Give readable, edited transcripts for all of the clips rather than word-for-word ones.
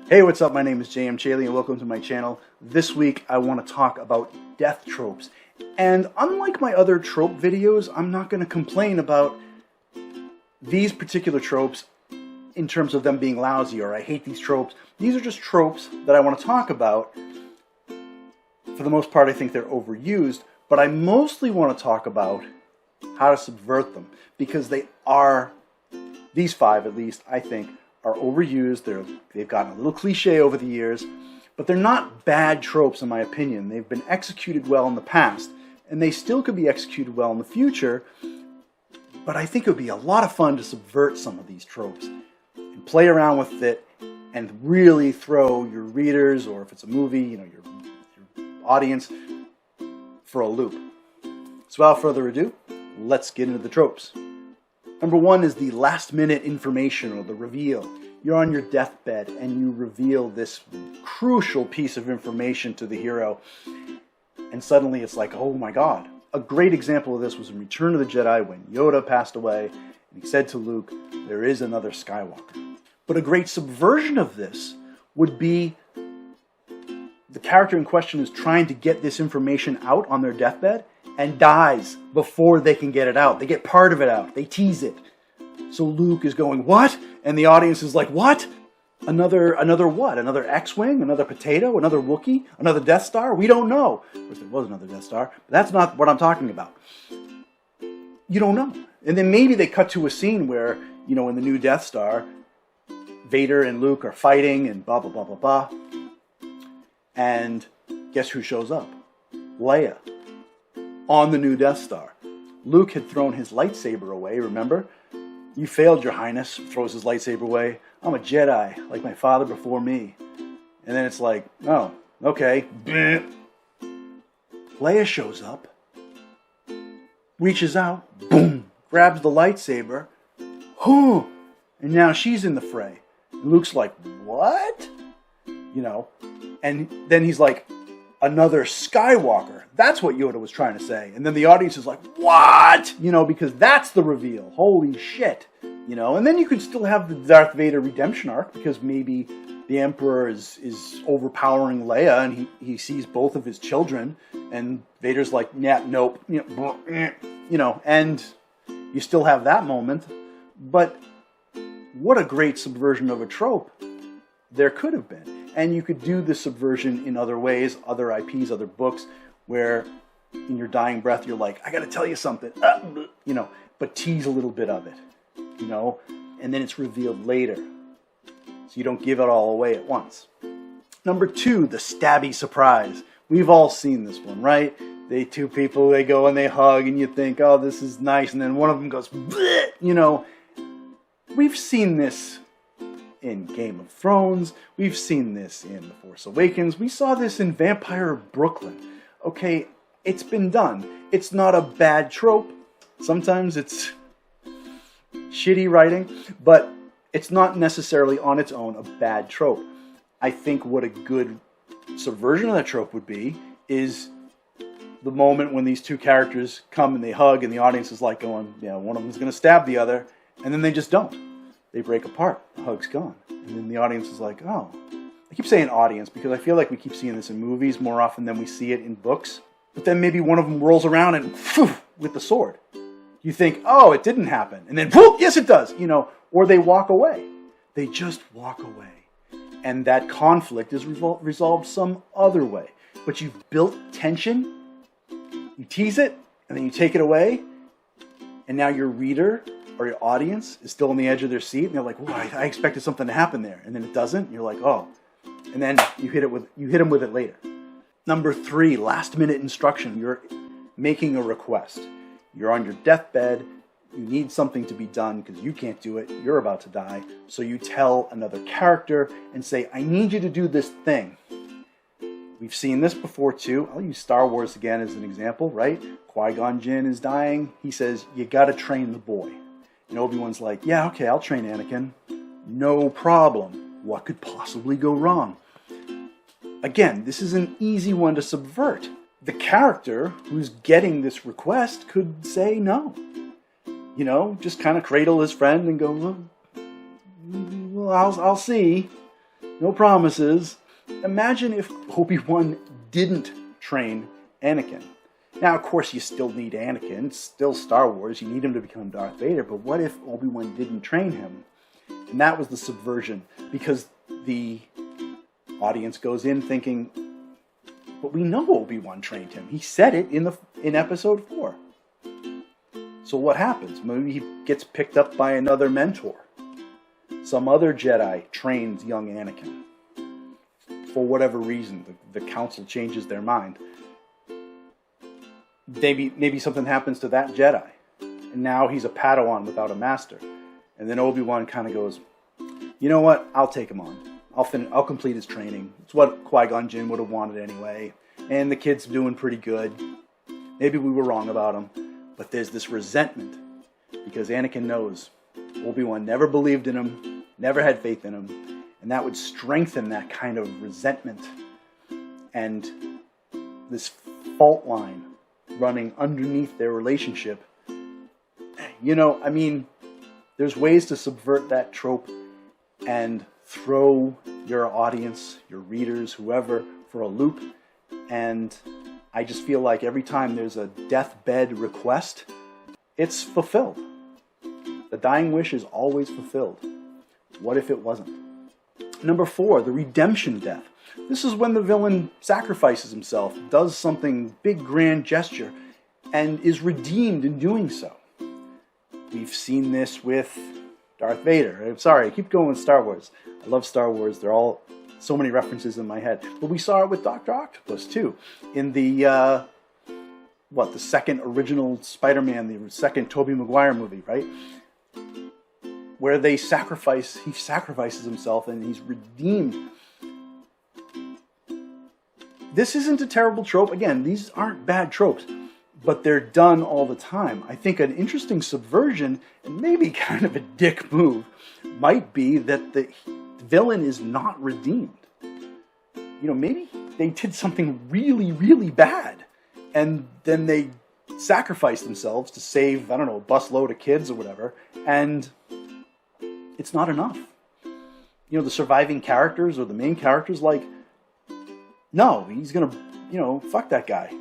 Hey, what's up? My name is JM Chaley and welcome to my channel. This week I want to talk about death tropes. And unlike my other trope videos, I'm not going to complain about these particular tropes in terms of them being lousy or I hate these tropes. These are just tropes that I want to talk about. For the most part, I think they're overused, but I mostly want to talk about how to subvert them because they are, these five at least, I think, are overused. They've gotten a little cliche over the years, but they're not bad tropes in my opinion. They've been executed well in the past, and they still could be executed well in the future, but I think it would be a lot of fun to subvert some of these tropes and play around with it and really throw your readers, or if it's a movie, your audience, for a loop. So without further ado, let's get into the tropes. Number one is the last minute information or the reveal. You're on your deathbed and you reveal this crucial piece of information to the hero, and suddenly it's like, oh my god. A great example of this was in Return of the Jedi when Yoda passed away and he said to Luke, there is another Skywalker. But a great subversion of this would be the character in question is trying to get this information out on their deathbed and dies before they can get it out. They get part of it out. They tease it. So Luke is going, what? And the audience is like, what? Another what? Another X-Wing? Another potato? Another Wookiee? Another Death Star? We don't know. Of course, there was another Death Star, but that's not what I'm talking about. You don't know. And then maybe they cut to a scene where, in the new Death Star, Vader and Luke are fighting and blah, blah, blah, blah, blah. And guess who shows up? Leia. On the new Death Star. Luke had thrown his lightsaber away, remember? You failed, Your Highness, throws his lightsaber away. I'm a Jedi, like my father before me. And then it's like, oh, okay. Leia shows up, reaches out, boom, grabs the lightsaber, and now she's in the fray. And Luke's like, what? And then he's like, another Skywalker. That's what Yoda was trying to say. And then the audience is like, what? Because that's the reveal. Holy shit. And then you could still have the Darth Vader redemption arc because maybe the Emperor is overpowering Leia and he sees both of his children and Vader's like, yeah, nope. And you still have that moment. But what a great subversion of a trope there could have been. And you could do this subversion in other ways, other IPs, other books, where in your dying breath you're like, I got to tell you something, but tease a little bit of it, and then it's revealed later. So you don't give it all away at once. Number two, the Stabby Surprise. We've all seen this one, right? Two people, they go and they hug and you think, oh, this is nice. And then one of them goes, bleh, We've seen this in Game of Thrones. We've seen this in The Force Awakens. We saw this in Vampire Brooklyn. Okay, it's been done. It's not a bad trope. Sometimes it's shitty writing, but it's not necessarily on its own a bad trope. I think what a good subversion of that trope would be is the moment when these two characters come and they hug and the audience is like going, one of them's going to stab the other, and then they just don't. They break apart. The hug's gone. And then the audience is like, oh. I keep saying audience because I feel like we keep seeing this in movies more often than we see it in books. But then maybe one of them rolls around and with the sword. You think, oh, it didn't happen. And then, yes, it does. Or they walk away. They just walk away. And that conflict is resolved some other way. But you've built tension. You tease it, and then you take it away. And now your reader or your audience is still on the edge of their seat, and they're like, I expected something to happen there, and then it doesn't, and you're like, oh. And then you hit them with it later. Number three, last minute instruction. You're making a request. You're on your deathbed, you need something to be done because you can't do it, you're about to die, so you tell another character and say, I need you to do this thing. We've seen this before too. I'll use Star Wars again as an example, right? Qui-Gon Jinn is dying. He says, you gotta train the boy. And Obi-Wan's like, yeah, okay, I'll train Anakin. No problem. What could possibly go wrong? Again, this is an easy one to subvert. The character who's getting this request could say no. Just kind of cradle his friend and go, well, I'll see. no promises. Imagine if Obi-Wan didn't train Anakin. Now, of course, you still need Anakin. It's still Star Wars. You need him to become Darth Vader. But what if Obi-Wan didn't train him? And that was the subversion. Because the audience goes in thinking, but we know Obi-Wan trained him. He said it in Episode 4. So what happens? Maybe he gets picked up by another mentor. Some other Jedi trains young Anakin. For whatever reason, the council changes their mind. Maybe something happens to that Jedi. And now he's a Padawan without a master. And then Obi-Wan kind of goes, you know what? I'll take him on. I'll complete his training. It's what Qui-Gon Jinn would have wanted anyway. And the kid's doing pretty good. Maybe we were wrong about him. But there's this resentment. Because Anakin knows Obi-Wan never believed in him. Never had faith in him. And that would strengthen that kind of resentment. And this fault line running underneath their relationship. You know, I mean, there's ways to subvert that trope and throw your audience, your readers, whoever, for a loop. And I just feel like every time there's a deathbed request, it's fulfilled. The dying wish is always fulfilled. What if it wasn't? Number 4, the redemption death. This is when the villain sacrifices himself, does something big, grand gesture, and is redeemed in doing so. We've seen this with Darth Vader. I'm sorry, I keep going with Star Wars. I love Star Wars. They're all so many references in my head. But we saw it with Dr. Octopus, too. In the, the second original Spider-Man, the second Tobey Maguire movie, right? Where he sacrifices himself and he's redeemed. This isn't a terrible trope. Again, these aren't bad tropes, but they're done all the time. I think an interesting subversion, and maybe kind of a dick move, might be that the villain is not redeemed. You know, maybe they did something really, really bad, and then they sacrifice themselves to save, I don't know, a busload of kids or whatever, and it's not enough. You know, the surviving characters or the main characters, like, no, he's gonna, fuck that guy.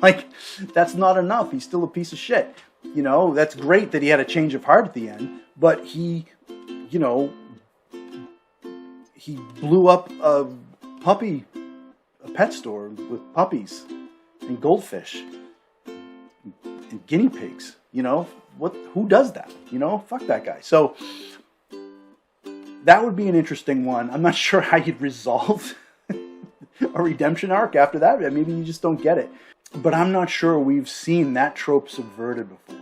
Like, that's not enough. He's still a piece of shit. You know, that's great that he had a change of heart at the end, but he blew up a pet store with puppies and goldfish and guinea pigs. You know, who does that? You know, fuck that guy. So that would be an interesting one. I'm not sure how you'd resolve a redemption arc after that. Maybe you just don't get it. But I'm not sure we've seen that trope subverted before,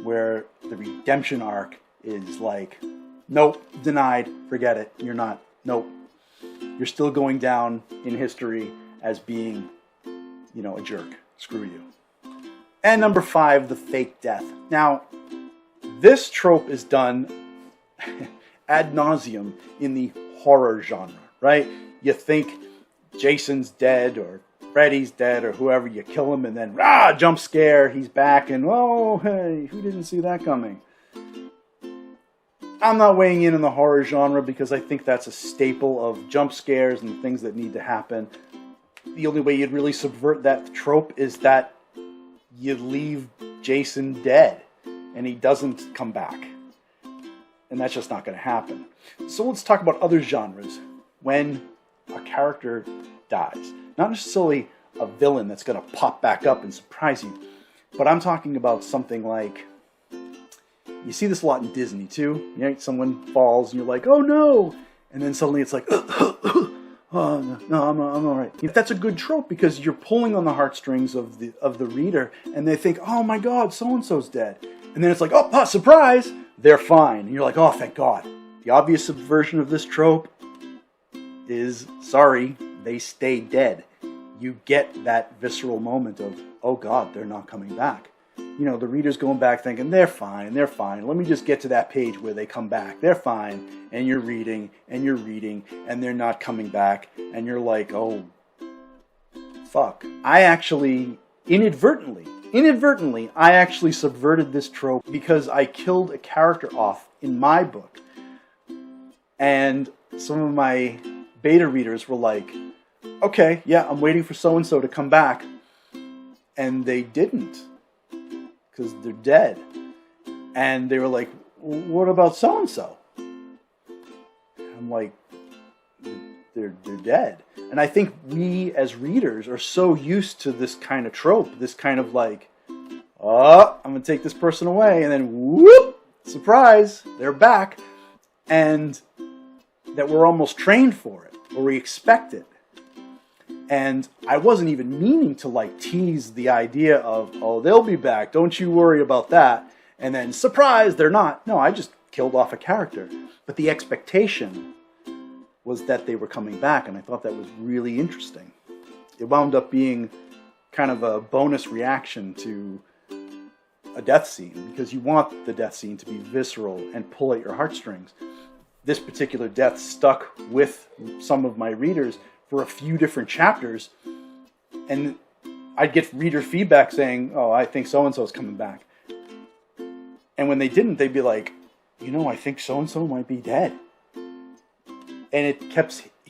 where the redemption arc is like, nope, denied, forget it, you're not, nope. You're still going down in history as being, a jerk. Screw you. And number 5, the fake death. Now, this trope is done ad nauseum in the horror genre, right? You think Jason's dead or Freddy's dead or whoever, you kill him and then jump scare, he's back and oh hey, who didn't see that coming? I'm not weighing in the horror genre because I think that's a staple of jump scares and things that need to happen. The only way you'd really subvert that trope is that you leave Jason dead and he doesn't come back. And that's just not going to happen. So let's talk about other genres when a character dies. Not necessarily a villain that's going to pop back up and surprise you, but I'm talking about something like, you see this a lot in Disney too. You know, someone falls and you're like, oh no, and then suddenly it's like, oh no, I'm all right. That's a good trope because you're pulling on the heartstrings of the reader, and they think, oh my God, so and so's dead, and then it's like, oh, surprise, they're fine, and you're like, oh, thank God. The obvious subversion of this trope is, sorry, they stay dead. You get that visceral moment of, oh God, they're not coming back. You know, the reader's going back thinking, they're fine. Let me just get to that page where they come back. They're fine. And you're reading, and they're not coming back. And you're like, oh, fuck. I actually, inadvertently, I actually subverted this trope because I killed a character off in my book. And some of my beta readers were like, okay, yeah, I'm waiting for so-and-so to come back. And they didn't, because they're dead. And they were like, what about so-and-so? I'm like, they're dead. And I think we as readers are so used to this kind of trope, this kind of like, oh, I'm going to take this person away, and then whoop, surprise, they're back. And that we're almost trained for it, or we expect it. And I wasn't even meaning to like tease the idea of, oh, they'll be back, don't you worry about that. And then, surprise, they're not. No, I just killed off a character. But the expectation was that they were coming back, and I thought that was really interesting. It wound up being kind of a bonus reaction to a death scene, because you want the death scene to be visceral and pull at your heartstrings. This particular death stuck with some of my readers for a few different chapters, and I'd get reader feedback saying, oh, I think so-and-so is coming back. And when they didn't, they'd be like, you know, I think so-and-so might be dead. And it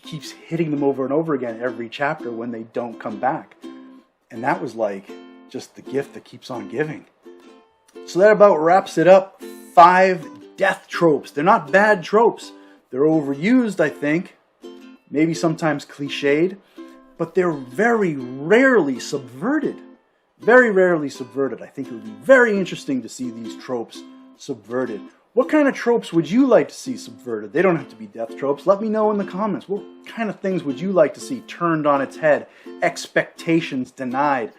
keeps hitting them over and over again every chapter when they don't come back. And that was like just the gift that keeps on giving. So that about wraps it up. 5 death tropes. They're not bad tropes. They're overused, I think. Maybe sometimes cliched. But they're very rarely subverted. Very rarely subverted. I think it would be very interesting to see these tropes subverted. What kind of tropes would you like to see subverted? They don't have to be death tropes. Let me know in the comments. What kind of things would you like to see turned on its head? Expectations denied.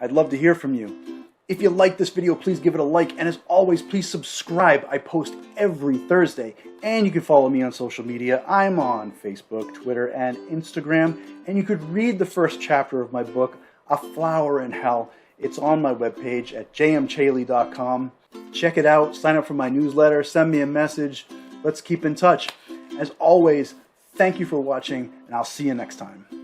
I'd love to hear from you. If you like this video, please give it a like. And as always, please subscribe. I post every Thursday. And you can follow me on social media. I'm on Facebook, Twitter, and Instagram. And you could read the first chapter of my book, A Flower in Hell. It's on my webpage at jmchaley.com. Check it out, sign up for my newsletter, send me a message. Let's keep in touch. As always, thank you for watching, and I'll see you next time.